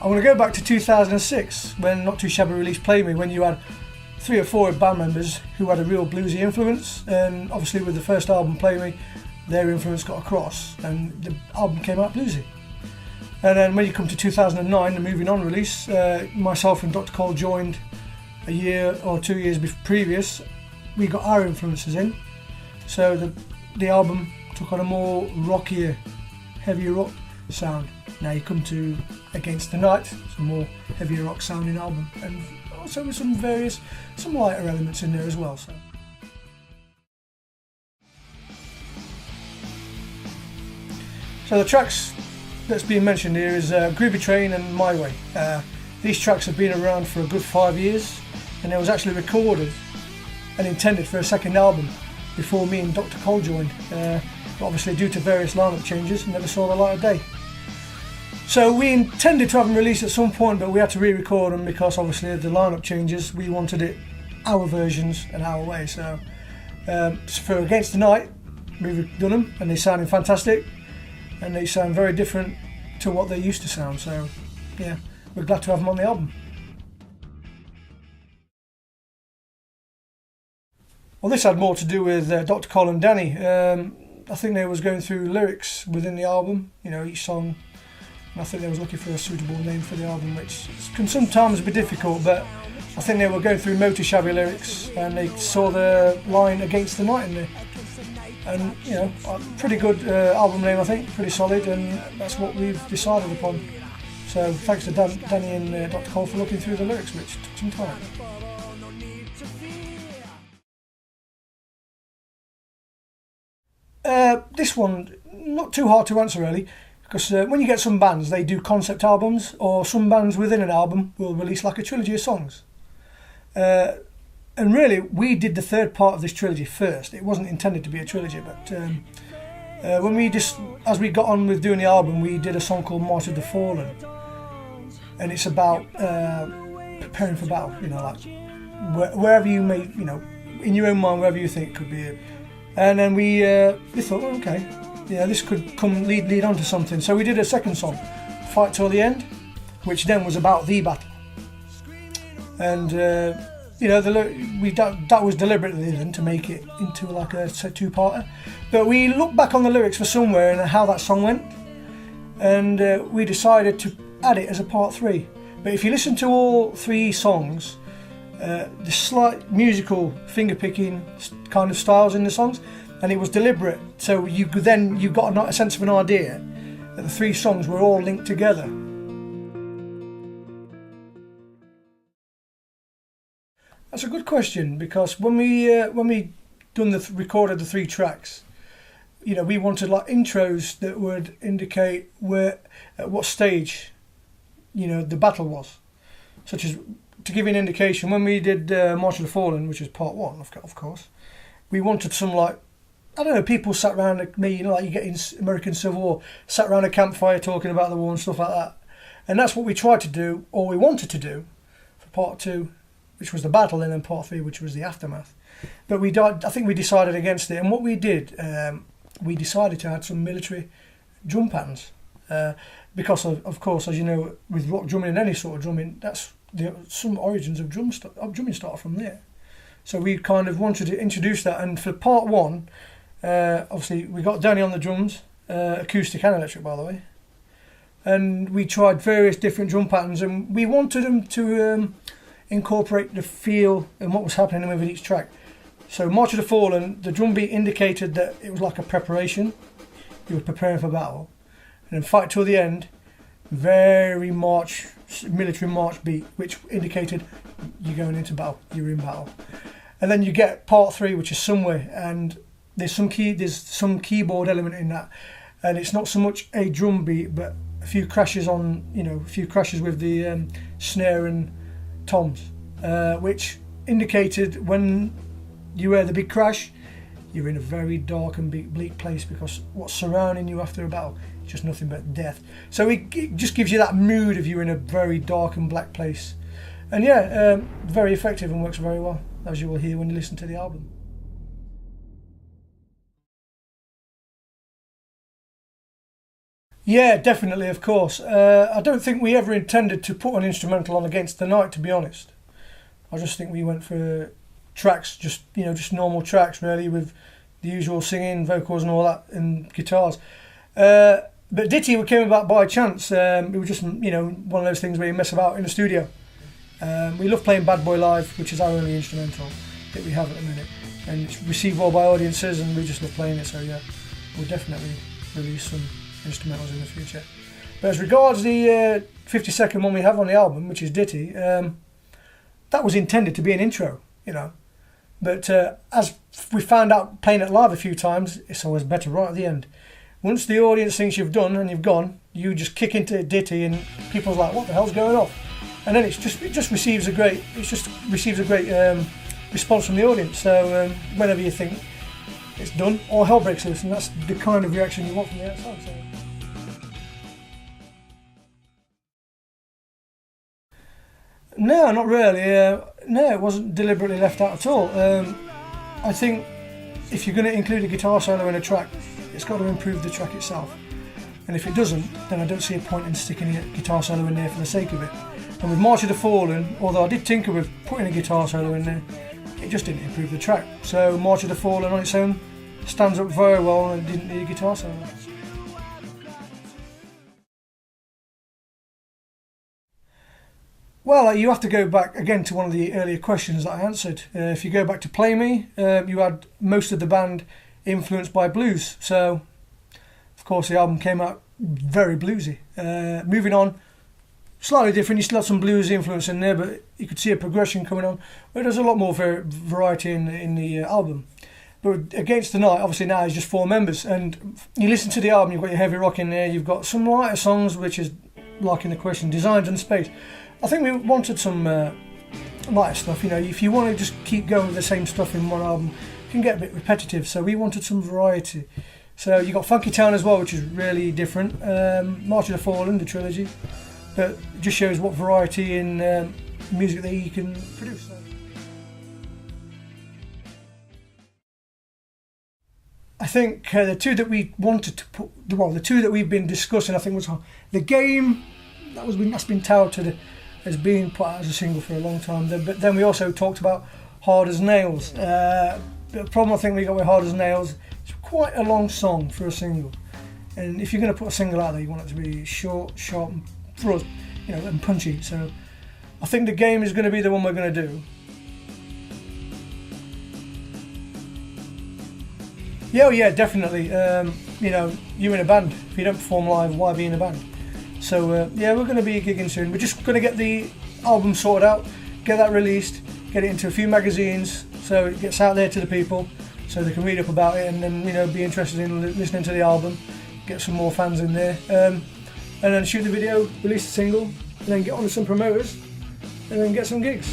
I want to go back to 2006 when Not Too Shabby released Play Me, when you had 3 or 4 band members who had a real bluesy influence, and obviously with the first album Play Me, their influence got across and the album came out bluesy. And then when you come to 2009, the Moving On release, myself and Dr. Cole joined a year or 2 years previous. We got our influences in, so the album took on a more rockier, heavier rock sound. Now you come to Against the Night, it's a more heavier rock sounding album, and also with some lighter elements in there as well. So the tracks that's being mentioned here is Groovy Train and My Way. These tracks have been around for a good 5 years, and it was actually recorded and intended for a second album before me and Dr. Cole joined. But obviously due to various lineup changes, never saw the light of day. So we intended to have them released at some point, but we had to re-record them because obviously of the lineup changes. We wanted it our versions and our way. So for Against the Night, we've done them and they sounded fantastic, and they sound very different to what they used to sound. So yeah, we're glad to have them on the album. Well, this had more to do with Dr. Cole and Danny. I think they was going through lyrics within the album, you know, each song. And I think they was looking for a suitable name for the album, which can sometimes be difficult, but I think they were going through Motor Shabby lyrics and they saw the line Against the Night in there. And, you know, a pretty good album name, I think, pretty solid, and that's what we've decided upon. So thanks to Danny and Dr. Cole for looking through the lyrics, which took some time. This one, not too hard to answer really, because when you get some bands, they do concept albums, or some bands within an album will release like a trilogy of songs. And really, we did the third part of this trilogy first. It wasn't intended to be a trilogy, but as we got on with doing the album, we did a song called March of the Fallen, and it's about preparing for battle. You know, like wherever you may, you know, in your own mind, wherever you think could be it. And then we thought, well, okay, yeah, this could come lead on to something. So we did a second song, Fight Till the End, which then was about the battle. And you know, that was deliberately done to make it into like a two-parter. But we looked back on the lyrics for somewhere and how that song went, and we decided to add it as a part 3. But if you listen to all 3 songs, the slight musical finger-picking kind of styles in the songs, and it was deliberate, so you got a sense of an idea that the 3 songs were all linked together. That's a good question, because when we recorded the 3 tracks, you know, we wanted like intros that would indicate at what stage, you know, the battle was, such as, to give you an indication, when we did March of the Fallen, which is part 1, of course, we wanted some, like, I don't know, people sat around me, you know, like you get in American Civil War, sat around a campfire talking about the war and stuff like that. And that's what we tried to do, or we wanted to do, for part 2, which was the battle, and then part 3, which was the aftermath. But I think we decided against it, and what we did, we decided to add some military drum patterns. Because, of course, as you know, with rock drumming and any sort of drumming, that's some origins of drumming start from there. So we kind of wanted to introduce that, and for part 1, obviously we got Danny on the drums, acoustic and electric by the way, and we tried various different drum patterns, and we wanted them to incorporate the feel and what was happening with each track. So March of the Fallen, the drum beat indicated that it was like a preparation, you were preparing for battle, and then Fight Till the End, very military march beat, which indicated you're going into battle, you're in battle. And then you get part 3, which is Somewhere, and there's some keyboard element in that, and it's not so much a drum beat, but a few crashes with the snare and toms, which indicated when you hear the big crash, you're in a very dark and bleak place, because what's surrounding you after a battle is just nothing but death. So it just gives you that mood of you're in a very dark and black place. And yeah, very effective and works very well, as you will hear when you listen to the album. Yeah, definitely, of course. I don't think we ever intended to put an instrumental on Against the Night, to be honest. I just think we went for tracks, just normal tracks, really, with the usual singing, vocals, and all that, and guitars. But Ditty came about by chance. It was just one of those things where you mess about in the studio. We love playing Bad Boy live, which is our only instrumental that we have at the minute, and it's received well by audiences, and we just love playing it. So yeah, we'll definitely release some instrumentals in the future. But as regards the 52nd one we have on the album, which is Ditty, that was intended to be an intro, But as we found out playing it live a few times, it's always better right at the end. Once the audience thinks you've done and you've gone, you just kick into Ditty, and people's like, "What the hell's going on?" And then it just receives a great response from the audience. So whenever you think it's done, all hell breaks loose, and that's the kind of reaction you want from the outside. So. No, not really. No, it wasn't deliberately left out at all. I think if you're going to include a guitar solo in a track, it's got to improve the track itself. And if it doesn't, then I don't see a point in sticking a guitar solo in there for the sake of it. And with March of the Fallen, although I did tinker with putting a guitar solo in there, it just didn't improve the track. So March of the Fallen on its own stands up very well and didn't need a guitar solo. Well, you have to go back again to one of the earlier questions that I answered. If you go back to Play Me, you had most of the band influenced by blues. So, of course, the album came out very bluesy. Moving on, slightly different. You still had some blues influence in there, but you could see a progression coming on. But there's a lot more variety in the album. But Against the Night, obviously now is just 4 members. And you listen to the album, you've got your heavy rock in there, you've got some lighter songs, which is, like in the question, Designs and Space. I think we wanted some lighter stuff. If you want to just keep going with the same stuff in one album, it can get a bit repetitive. So we wanted some variety. So you got Funky Town as well, which is really different. March of the Fallen, the trilogy, but it just shows what variety in music that you can produce. I think the two that we wanted to put, the two that we've been discussing, I think was The Game. That's been touted as being put out as a single for a long time. But then we also talked about Hard as Nails. The problem I think we got with Hard as Nails, it's quite a long song for a single. And if you're going to put a single out there, you want it to be short, sharp, and punchy. So I think The Game is going to be the one we're going to do. Yeah, definitely. You're in a band. If you don't perform live, why be in a band? So we're going to be gigging soon. We're just going to get the album sorted out, get that released, get it into a few magazines so it gets out there to the people, so they can read up about it and then be interested in listening to the album, get some more fans in there, and then shoot the video, release the single, and then get on to some promoters, and then get some gigs.